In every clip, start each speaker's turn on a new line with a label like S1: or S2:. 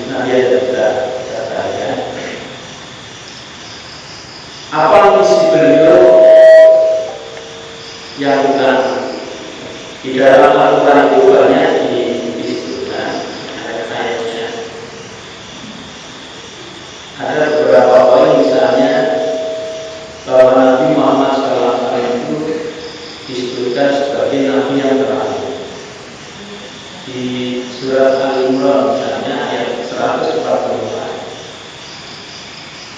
S1: Nabi ada katanya, apa misi beliau yang utama di dalam Al-Quran itu banyak disebutkan ayat-ayatnya. Ada beberapa poin, misalnya bahwa Nabi Muhammad SAW itu disebutkan sebagai Nabi yang terakhir. Di surat Al-Imran misalnya ayat 144,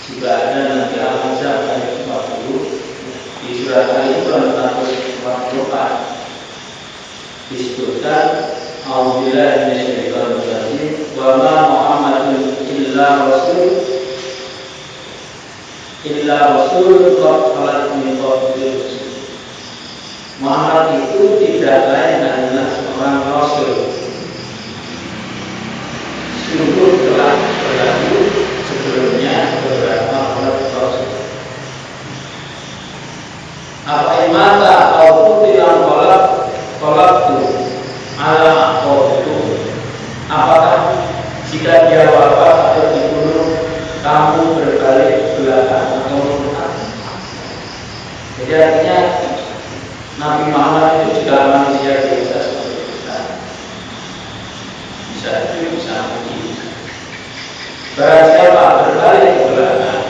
S1: juga ada nanti Al-Ahzab ayat 40. Di surat Al-Imran 144 disebutkan A'udzubillahi minasyaitonir rajim wa ma Muhammadun illa rasul qad khalat min qablihi rusul. Muhammad itu tidak lain adalah seorang rasul. Sungguh telah berlalu sebelumnya beberapa orang rasul. Apa imata au tilang kolak tu ala itu, apakah jika dia wafat atau dibunuh kamu berbalik belakang atau murtad? Jadi artinya Nabi Muhammad itu juga manusia biasa seperti kita, bisa itu bisa mati. Barang siapa berbalik ke belakang,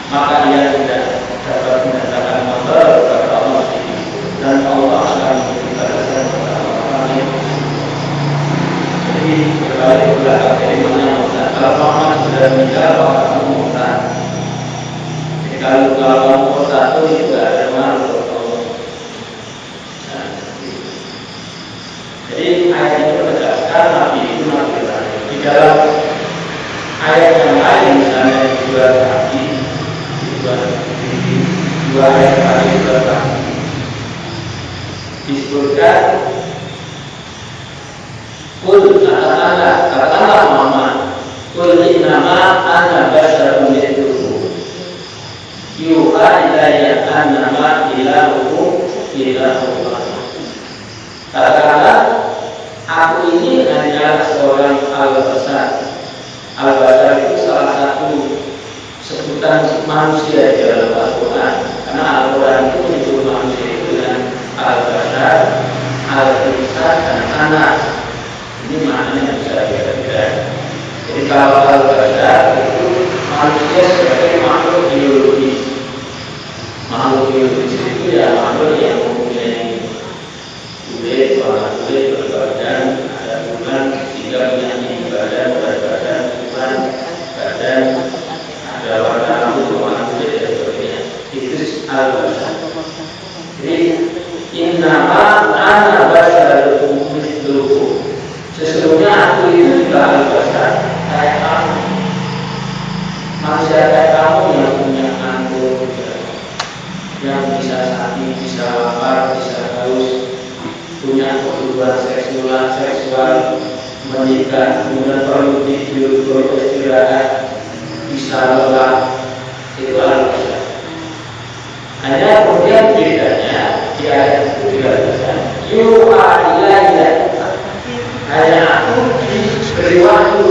S1: maka ia tidak dapat menyatakan motor kepada Allah, dan Allah akan memberikan kepada orang yang. Jadi berbalik ke belakang dari mana murtad. Kalau Muhammad sudah meninggal, maka kamu murtad. Jadi kalau kamu murtad itu juga ada malu Allah. Jadi ayat ini menegaskan Nabi itu Nabi terakhir. Di dalam ayat yang lain, misalnya dua ayat tadi disebutkan, katakanlah Muhammad, qul innama ana basyarun mithlukum yuha ilayya annama ilahukum ilahun. Katakanlah, aku ini hanyalah seorang al-basar. Al-basar itu salah satu sebutan manusia di dalam Al-Quran, karena Al-Quran itu menyebut manusia itu dengan al-basar, al-insan, dan anak. Ini maknanya bisa beda-beda. Jadi kalau al-basar itu manusia sebagai makhluk biologis. Makhluk biologis itu ya makhluk yang mempunyai kulit, warna kulit, berbadan, ada bulan, sehingga punya badan, berbadan, bulan, badan, ada warna rambut, warna kulit, dan sebagainya. Itu al-basar. Jadi innama ana basyarun mithlukum, sesungguhnya aku itu juga al-basar, kayak kamu, manusia kayak kamu yang punya anggur, yang bisa sakit, bisa lapar, bisa haus, punya kebutuhan seksual, menikah, kemudian perlu tidur, perlu istirahat, bisa lelah. Itu al-basar. Hanya kemudian bedanya di ayat itu dikatakan yuha ilayya, hanya aku diberi waktu,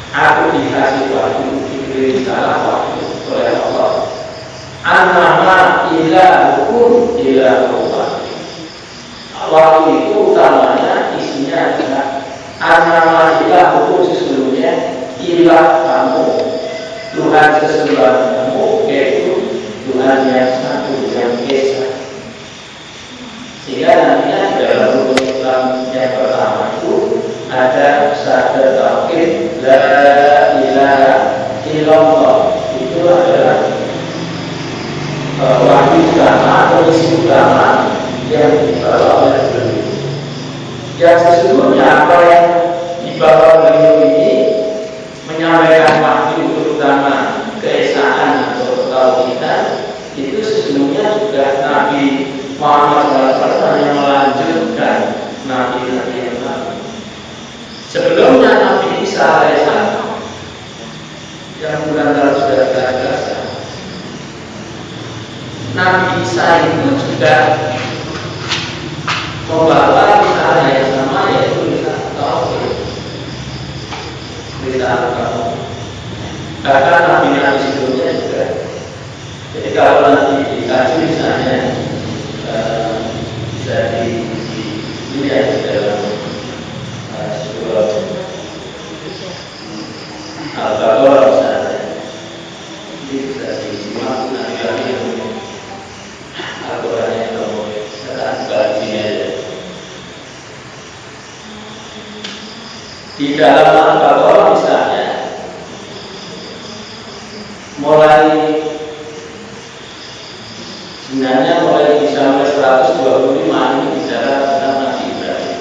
S1: aku dikasih waktu, diberi salah waktu oleh Allah. Annama ilahukum ilahullah. Waktu itu utamanya isinya adalah annama ilahukum, sesungguhnya ilah kamu, Tuhan sesembahan kamu, yaitu Tuhan yang satu, yang esa. Sehingga nantinya di dalam rukun Islam yang pertama itu ada syahadat tauhid la ilaha illallah. Itu adalah wahyu utama atau misi utama yang dibawa oleh beliau. Yang sesungguhnya apa yang dibawa beliau ini menyampaikan wahyu terutama keesaan atau ketauhidan, itu sesungguhnya juga Nabi Muhammad SAW yang melanjutkan Nabi-Nabi yang lalu. Sebelumnya Nabi Isa alaihissalam yang bulan sudah terbiasa, Nabi Isa itu juga membawa tauhid. Berita kamu. Bahkan nabi-nabi sebelumnya juga. Jadi kalau nanti dikaji misalnya bisa dilihat di dalam sebuah Al-Baqarah misalnya, ini bisa disimak nabi-nabi yang Al-Quran yang kamu katakan sekarang di sini aja. Di dalam Al-Baqarah misalnya, sebenarnya mulai bisa sampai 125 ini bicara tentang Nabi Ibrahim.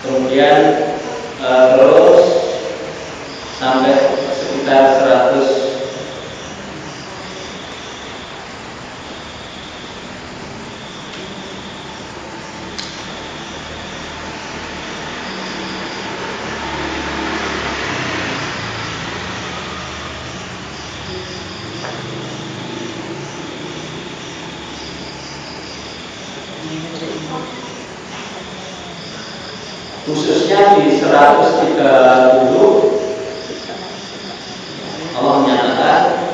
S1: Kemudian terus sampai sekitar 100 khususnya di 130 Allah menyatakan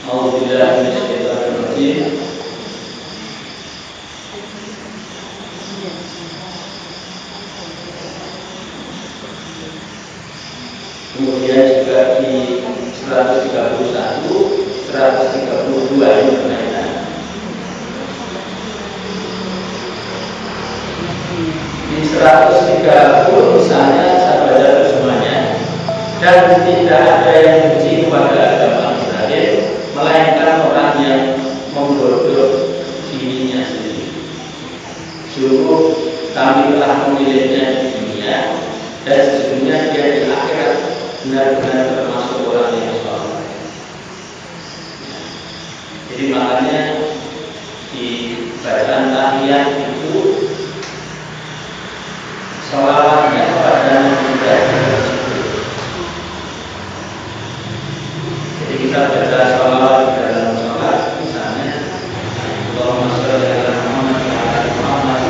S1: A'udzubillahi minasyaitonir rajim. Kemudian juga di 131, 132 ini berkaitan. Di 130 misalnya saya baca semuanya, dan tidak ada yang benci kepada agama Israel melainkan orang yang menggodok dirinya sendiri. Sungguh kami telah memilihnya di dunia, dan sesungguhnya dia di akhirat benar-benar termasuk orang yang saleh. Jadi makanya di bacaan tahiyat itu salawatnya kepada Nabi Ibrahim. Jadi kita baca salawat di dalam salat, misalnya Allahumma sholli ala Muhammad wa ala Muhammad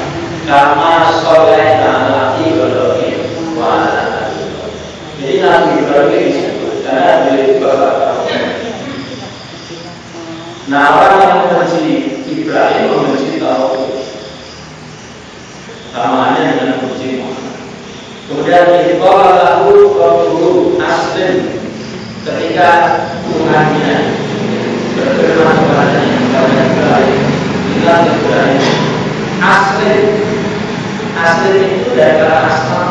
S1: kama sholaita ala Ibrahim wa ala ali. Jadi Nabi Ibrahim disebut karena beliau itu bapak tauhid. Nah, orang yang membenci Ibrahim membenci tauhid. Samanya dengan kunci Muhammad. Kemudian dibawa lalu guru aslim ketika Tuhannya berfirman kepadanya kepada Ibrahim, bilang Ibrahim aslim itu dari kata aslam,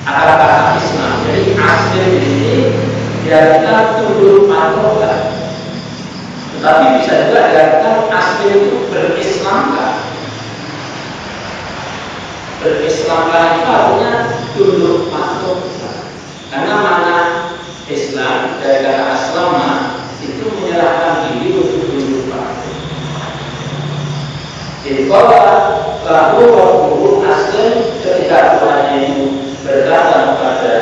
S1: akar kata Islam. Jadi aslim ini diartikan tunduk patuh, tetapi bisa juga diartikan aslim itu berislamkan. Berislamkan itu artinya tunduk patuh, karena makna Islam dari kata aslama itu menyerahkan diri untuk tunduk patuh. Jadi kalau lalu waktu aslim ketika Tuhan itu berkata kepada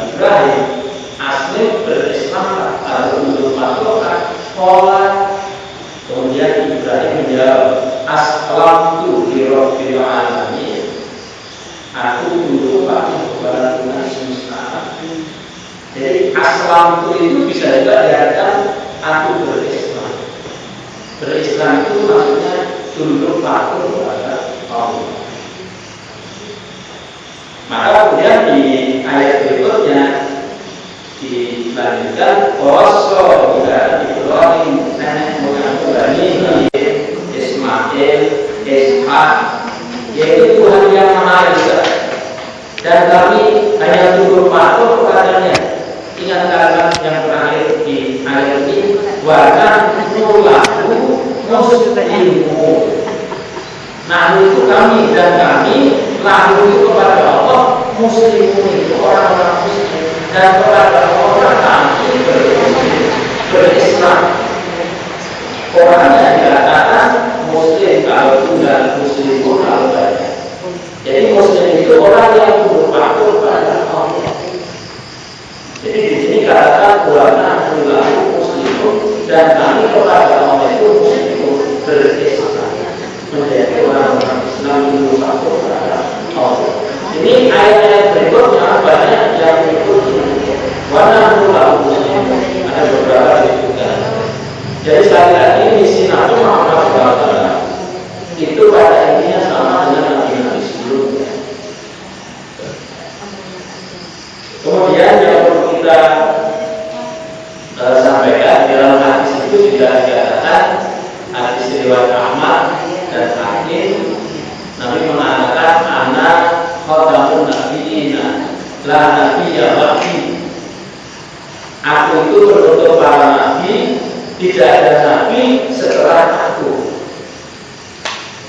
S1: Ibrahim aslim berislamkan atau tunduk patuh, pola kemudian Ibrahim menjawab aslamtu li rabbil alamin. Aku tunduk patuh kepada Tuhan semesta. Jadi aslam itu bisa juga diartikan aku berislam. Berislam itu maksudnya tunduk patuh kepada Allah. Maka kemudian di ayat berikutnya dilanjutkan Rasul Ibrahim nenek moyang Ibrahim Ismail Ishak, yaitu Tuhan yang Maha Esa, dan kami hanya tunduk patuh kepadanya. Ingat kalimat yang terakhir di ayat ini, wakan nulahu muslimu. Nah itu kami dan kami lahu itu kepada Allah, muslimun itu orang-orang muslim, dan kepada orang kami berislam. Orangnya dikatakan muslim kalau tunggal, muslimun kalau banyak. Jadi muslim itu orang yang tunduk patuh pada Allah. Jadi di sini katakan ulama muslimun dan kami kepada Allah itu muslimun berislam, menjadi orang-orang Islam tunduk patuh pada Allah.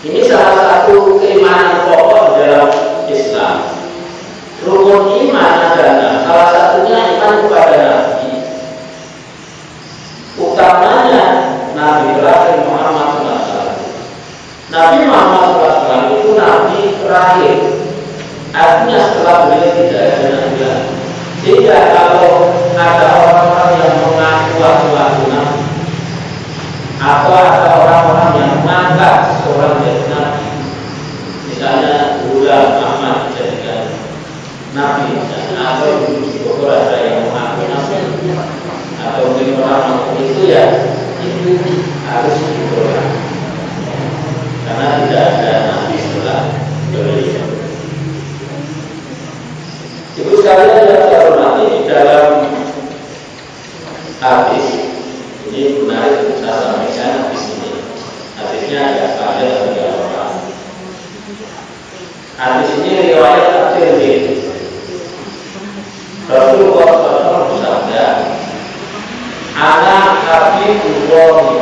S1: Ini salah satu keimanan pokok dalam Islam. Rukun iman adalah salah satunya iman kepada Nabi. Utamanya Nabi terakhir Muhammad SAW. Nabi Muhammad SAW itu Nabi terakhir. Artinya setelah beliau tidak ada Nabi lagi. Sehingga kalau ada orang-orang yang mengaku Nabi, atau ada orang-orang yang mengangkat seorang dari Nabi, misalnya Bulan Ahmad dijadikan Nabi, atau di Bogor ada yang mengaku Nabi, atau mungkin orang itu ya, itu harus dibolehkan, karena tidak ada Nabi setelah beliau. Ibu sekalian yang saya hormati, di dalam hadis ini menarik untuk saya sampaikan di sini. Hadisnya agak panjang dan tidak lengkap. Hadis ini riwayat At-Tirmidzi. Rasulullah SAW bersabda, "Ana habibullah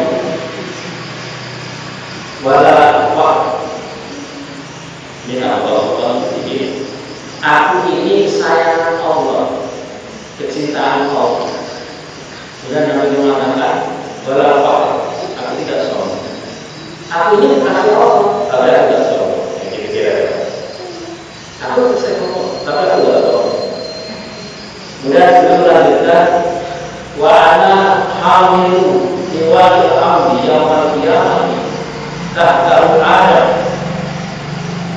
S1: wala waq min Allah." Aku ini sayang Allah, kecintaan Allah. Kemudian Nabi mengatakan, "Wala waq, aku tidak sombong." Aku ini kasih Allah, tapi aku tidak sombong. Aku sayang Allah, tapi aku tidak sombong. Kemudian beliau melanjutkan, "Wa ana hamilu liwa'il amri yaumal qiyamah tahta Adam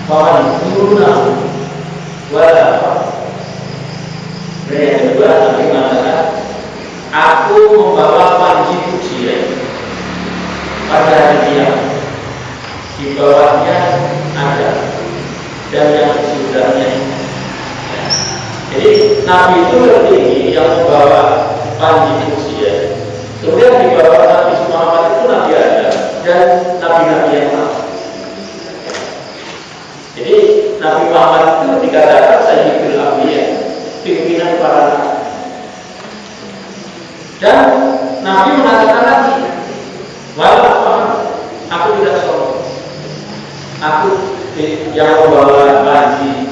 S1: wa man dunahu wala." Dan yang kedua Nabi mengatakan, "Aku membawa panji pujian pada hari kiamat. Di bawahnya ada dan yang sesudahnya." Jadi Nabi itu tertinggi yang membawa panji pujian. Kemudian di bawah Nabi Muhammad itu Nabi Adam dan Nabi-Nabi yang lain. Jadi Nabi Muhammad itu dikatakan Sayyidul Anbiya, pimpinan para nabi. Dan Nabi mengatakan lagi, "Walaupun aku tidak sombong, aku yang membawa panji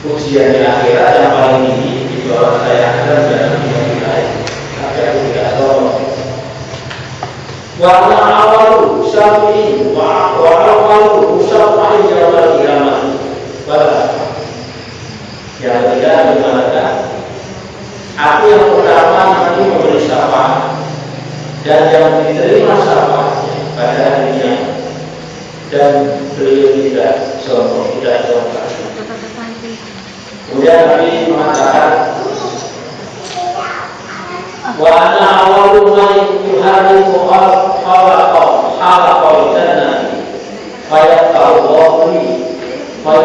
S1: pujian di akhirat yang paling tinggi di bawah saya dan Nabi lain, tapi aku tidak sombong." Wa awalu syafi'in wa awalu syafi'in yaumal qiyamah. Yang ketiga mengatakan, "Aku yang pertama nanti memberi syafaat dan yang diterima syafaatnya pada hari kiamat." Dan beliau tidak sombong, tidak sombong. Kemudian Nabi mengatakan, "Wa ana awwalu man yuharibu halaqal jannah fa yaqallahu wa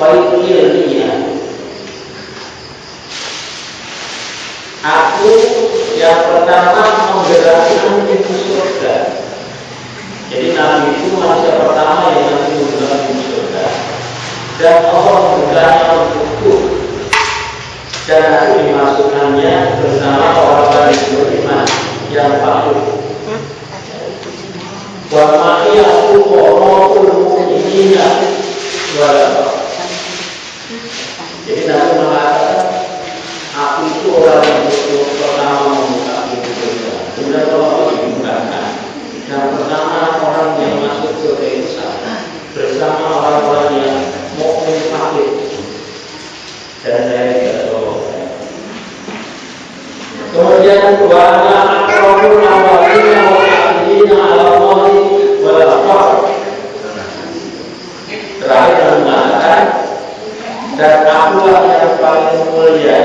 S1: yukirniya." Aku yang pertama menggerakkan pintu surga. Jadi Nabi itu manusia pertama yang nanti menggerakkan pintu surga. Dan Allah membukanya untukku, dan aku dimasukkannya bersama orang-orang yang beriman yang patuh. Wa ma'iyahu qawmul mu'minina wala. Jadi Nabi mengatakan, aku itu orang yang pertama membuka pintu surga. Kemudian Allah dibukakan. Yang pertama orang yang masuk surga itu saya, bersama orang-orang yang mukmin patuh. Dan saya tidak sombong. Kemudian wa ana aqrabul awwalina wal akhirina 'ala Allahi wal faqr. Terakhir Nabi mengatakan, "Dan akulah yang paling mulia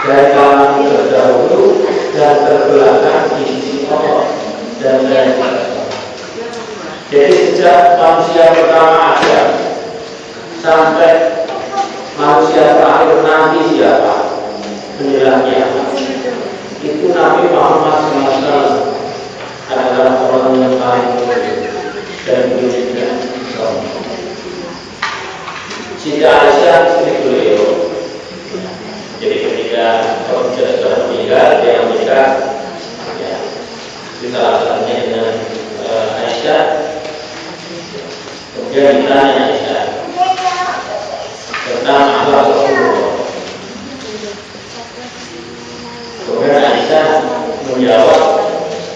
S1: dari kalangan terdahulu dan terbelakang di sisi Allah dan dari Allah." Jadi sejak manusia pertama ada sampai manusia terakhir nanti siapa penjelangnya, itu Nabi Muhammad SAW adalah orang yang paling mulia dan beliau tidak sombong. Siti Aisyah istri beliau, jadi ketika orang sudah meninggal, dia menikah, ya, kita satunya dengan Aisyah. Dia ditanya Aisyah tentang akhlak Rasulullah. Kemudian Aisyah menjawab,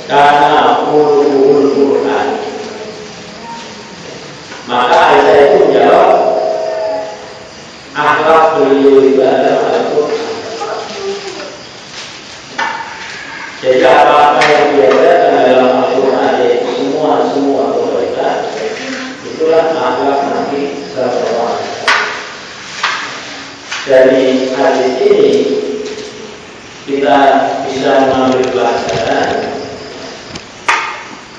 S1: karena ulul Quran. Maka Aisyah itu menjawab, akhlak beliau itu adalah Al-Quran. Jadi apa-apa yang diajarkan dalam Al-Quran, yaitu semua kebaikan, itulah akhlak Nabi sallallahu alaihi wasallam. Dari hadis ini kita bisa mengambil pelajaran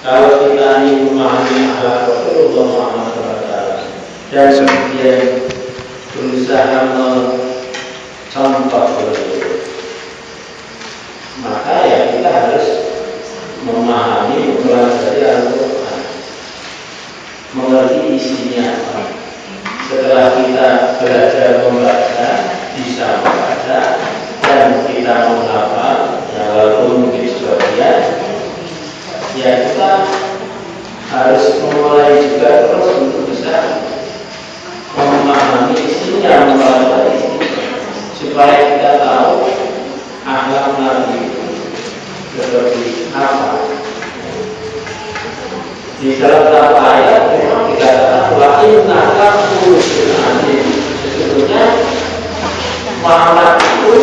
S1: kalau kita ingin memahami akhlak Rasulullah Muhammad SAW dan kemudian berusaha mencontoh beliau, maka ya kita harus memahami, mempelajari Al-Quran, mengerti isinya. Setelah kita belajar membaca, bisa membaca dan kita menghafal, ya walaupun mungkin sebagian, ya kita harus memulai juga terus untuk bisa memahami isinya, mempelajari isinya, supaya kita tahu akhlak Nabi itu seperti apa. Di dalam satu ayat memang dikatakan wa innaka khuluqun azim. Sesungguhnya Muhammad itu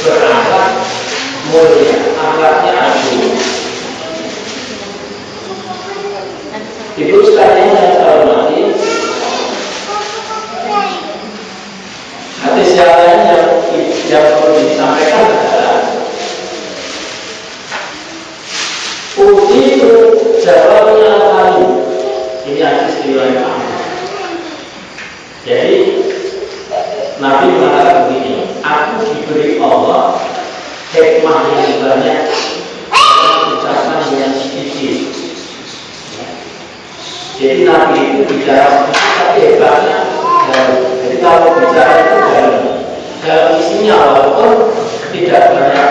S1: berakhlak mulia, akhlaknya agung. Ibu sekalian yang saya hormati, hadis yang lain yang perlu disampaikan adalah itu jawabnya kali. Ini hadis riwayat Ahmad. Jadi Nabi mengatakan begini, aku diberi Allah hikmah yang banyak, ucapan yang sedikit. Jadi Nabi itu bicara sedikit tapi hebatnya dalam. Jadi kalau bicara itu dalam isinya, walaupun tidak banyak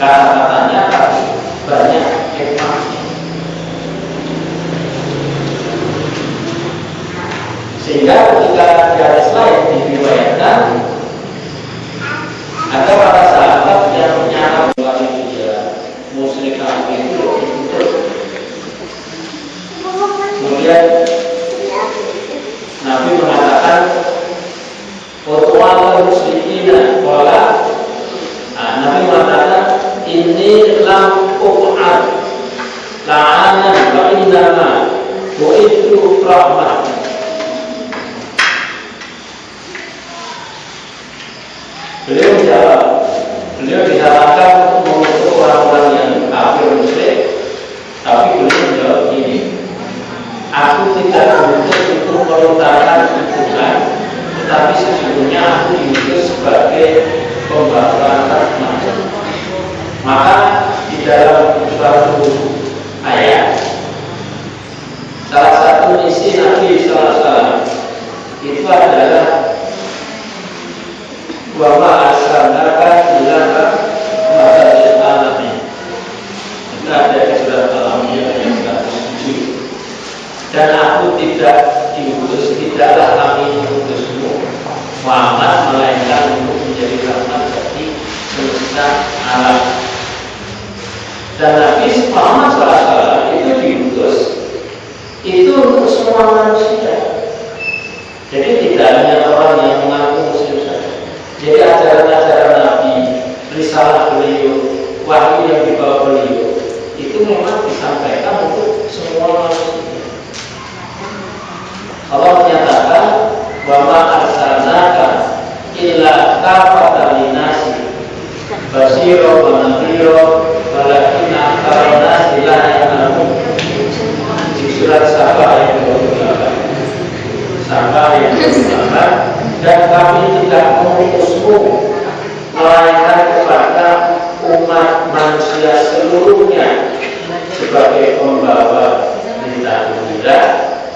S1: kata-katanya, tapi banyak hikmahnya. Sehingga ketika di hadis lain diriwayatkan ada para sahabat yang menyangka bahwa dia musyrik kafir itu betul. Kemudian Nabi mengatakan Qur'anul muslimina qala, Nabi mengatakan ini lam uq'ad la'ana wa innama wa itu rahmat. Beliau menjawab, beliau disarankan untuk mengutuk orang-orang yang kafir musyrik, tapi beliau menjawab ini, aku tidak mengutuk itu melontarkan kutukan, tetapi sesungguhnya aku diutus sebagai pembawa rahmat. Maka di dalam suatu ayat, salah satu isi Nabi SAW itu adalah wa ma arsalnaka illa rahmatan lil alamin. Itu ada di surat Al-Anbiya ayat 107. Dan aku tidak diutus, tidaklah kami mengutusmu Muhammad melainkan untuk menjadi rahmat bagi semesta alam. Dan Nabi Muhammad SAW itu diutus itu untuk semua manusia. Jadi tidak hanya orang yang mengaku muslim saja. Jadi ajaran-ajaran Nabi, risalah beliau, wahyu yang dibawa beliau itu memang disampaikan untuk semua manusia. Allah menyatakan wa ma arsalnaka illa kafatan linnasi basyira wa nadhira walakinna aktsara nasi la ya'lamun. Di surat Saba ayat 28. Saba ayat 28. Dan kami tidak mengutusmu melainkan kepada umat manusia seluruhnya sebagai pembawa berita gembira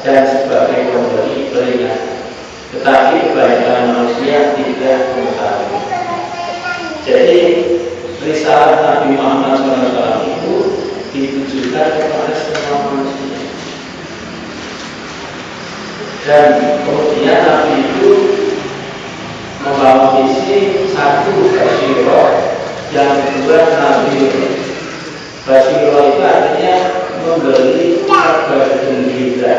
S1: dan sebagai pemberi peringatan. Tetapi kebanyakan manusia tidak mengetahui. Jadi risalah Nabi Muhammad SAW itu ditujukan kepada semua manusia. Dan kemudian Nabi itu membawa misi satu Basyirah, yang kedua Nabi. Basyirah itu artinya memberi kabar gembira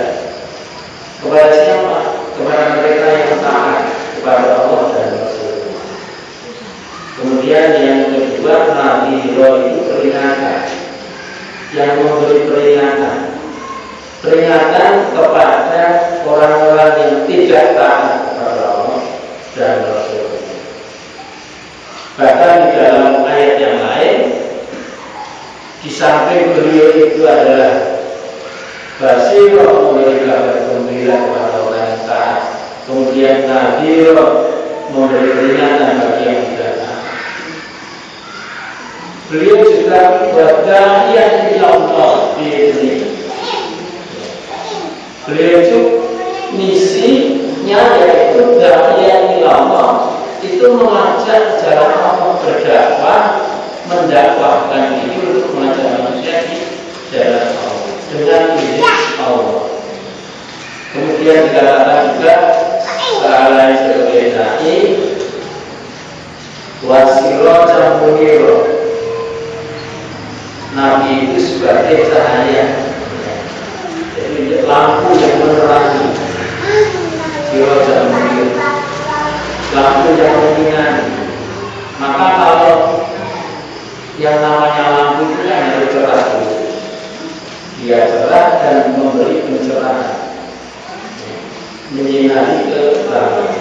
S1: kepada siapa? Kepada mereka yang taat kepada Allah dan Rasul. Kemudian yang kedua Nabi itu peringatan, yang memberi peringatan kepada orang-orang yang tidak taat kepada Allah dan Rasul. Bahkan di dalam ayat yang lain, di samping beliau itu adalah Basyirah, memberi kabar gembira kepada orang yang taat, kemudian Nadhir, memberi peringatan bagi yang tidak taat. Beliau juga berda'iyan ila Allah di sini. Beliau itu misinya yaitu da'iyan ila Allah, itu mengajak jalan Allah, berdakwah, mendakwahkan itu untuk mengajak manusia di jalan Allah dengan izin Allah. Kemudian dikatakan juga sealai sebagai dai wasiratan munira. Nabi itu sebagai cahaya, jadi lampu yang menerangi, siratan munira, lampu yang menyinari. Maka kalau yang namanya lampu itu kan harus cerah, dia cerah dan memberi pencerahan, menyinari ke belakang,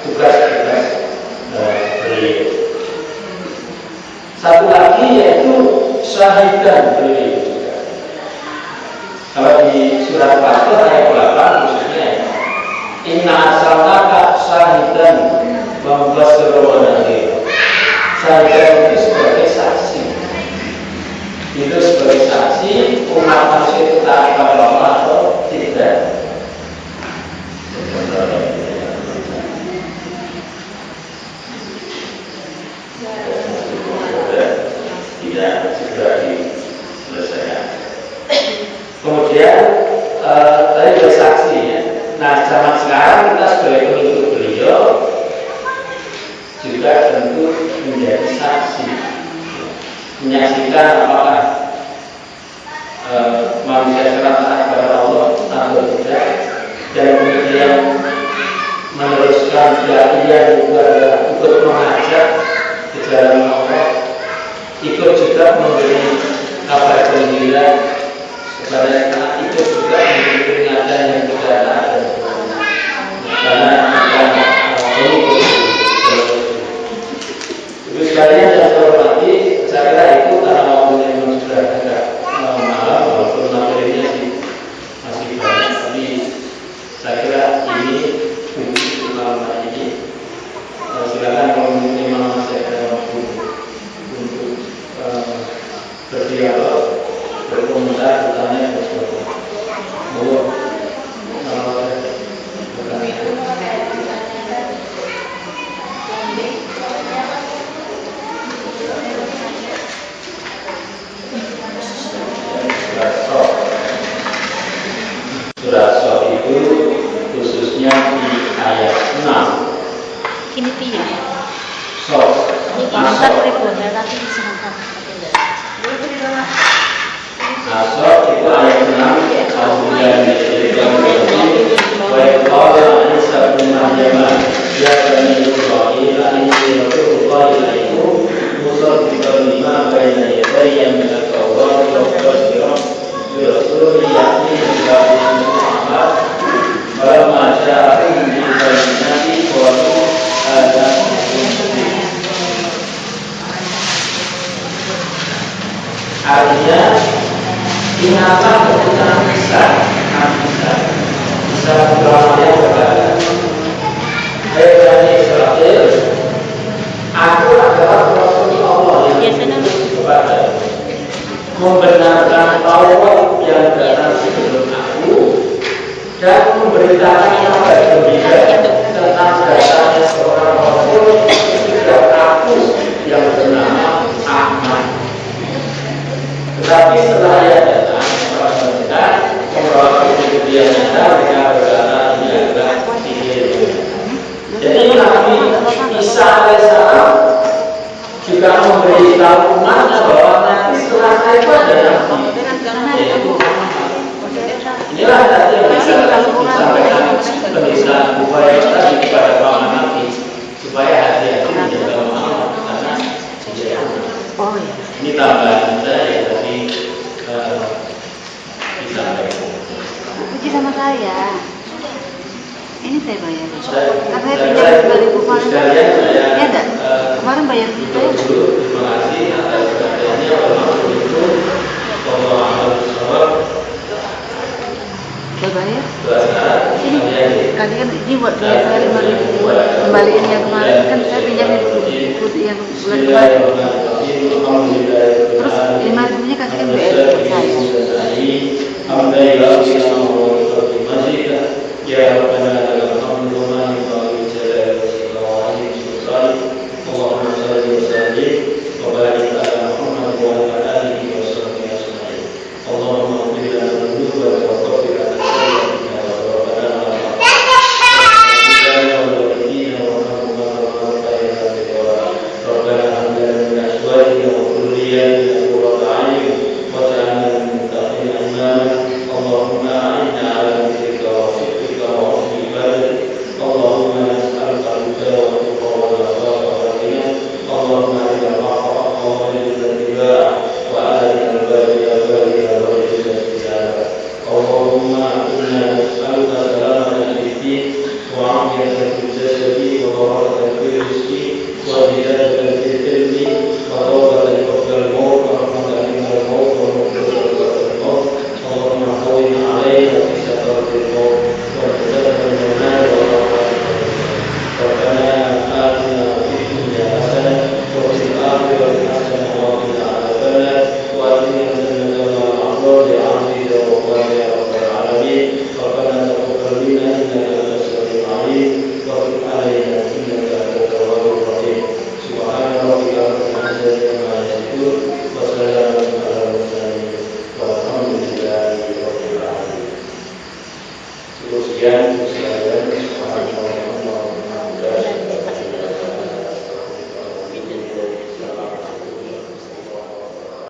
S1: tugas-tugas beliau. Satu lagi yaitu syahidan beliau juga. Kalau di surat Fatir ayat 8 khususnya, inna arsalnaka syahidan wa mubasyiran wa nadhira. Syahidan itu sebagai saksi. Itu sebagai saksi umat manusia itu taat kepada Allah atau tidak. Tidak segera diselesaikan. Kemudian tadi bersaksi ya. Nah, zaman sekarang kita sebagai pengikut beliau juga tentu menjadi saksi, menyaksikan apakah manusia sekarang taat kepada Allah atau tidak, dan kemudian meneruskan dakwah juga adalah ikut mengajak ke jalan Allah, ikut juga memberi kabar gembira kepada yang taat, ikut juga memberi peringatan yang tidak ada, karena bukan pengikut. Ibu sekalian yang saya hormati, saya kira itu karena waktunya memang sudah agak malam, walaupun materinya masih banyak, tapi saya kira ini untuk malam ini. Silakan kalau memang masih ada waktu untuk berdialog, berkomentar, bertanya, bersesuatu. Mohon Surat Shaf itu khususnya di ayat 6.
S2: Ini dia.
S1: Shaf.
S2: Ini komentar pribun, tapi disenangkan.
S1: Shaf itu ayat 6. Alhamdulillah wa qala Isa bin Maryam ya bani Israil inni rasulullah ilaikum musaddiqan lima baina yadayya min at-taurat wa mubashiran bi rasulin ya'ti min ba'di Muhammad falamma ja'ahum bil bayyinati qalu hadza artinya ingatlah ketika bisa berlamanya berkata, hai Bani Israil, aku adalah Rasul Allah yang kepada membenarkan Taurat yang datang sebelum aku dan memberitakan kabar gembira tentang datangnya seorang Rasul sudah aku yang bernama Ahmad. Tetapi setelah ia datang, membawa yang nyata mereka berkata ini adalah sihir. Jadi Nabi Isa alaihissalam juga memberitahu umatnya bahwa Nabi setelah saya itu ada Nabi, yaitu inilah tadi yang disampaikan penistaan upaya tadi kepada para Nabi supaya hati-hati menjaga Muhammad karena dia. Ini tambahan saya tadi disampaikan.
S2: Puji sama saya. Ini saya bayar. Karena saya pinjam 2.000 kemarin. Ya enggak? Kemarin bayar kita ya.
S1: Terima kasih atas perhatiannya. Wassalamualaikum warahmatullahi wabarakatuh.
S2: Saya bayar. Ini kalian ini buat bayar saya 5.000. Kembaliin yang kemarin kan saya pinjam itu yang bulan kemarin. Terus 5.000-nya kasihkan BR saya.
S1: Alhamdulillah, ya Rabbana lakal hamdu wa minal jalali wa Allahumma shalli wa sallim wa barik ala Muhammad wa ala alihi wa sahbihi ajma'in. Allahumma ighfir lana dhunubanana wa kaffir 'anna sayyi'atina wa tawaffana Rabbana hab lana min azwajina wa dhurriyyatina qurrata a'yun waj'alna lil muttaqina imama. Allahumma a'inna 'ala dhikrika wa shukrika wa husni ibadatik. Allahumma nas'aluka al-huda wa tuqa wa al-afafa wal ghina. Allahumma arina al-haqqa haqqan warzuqna ittiba'ah wa arina al-batila batilan warzuqna ijtinabah. Allahumma inna nas'aluka salamatan fid din wa 'afiyatan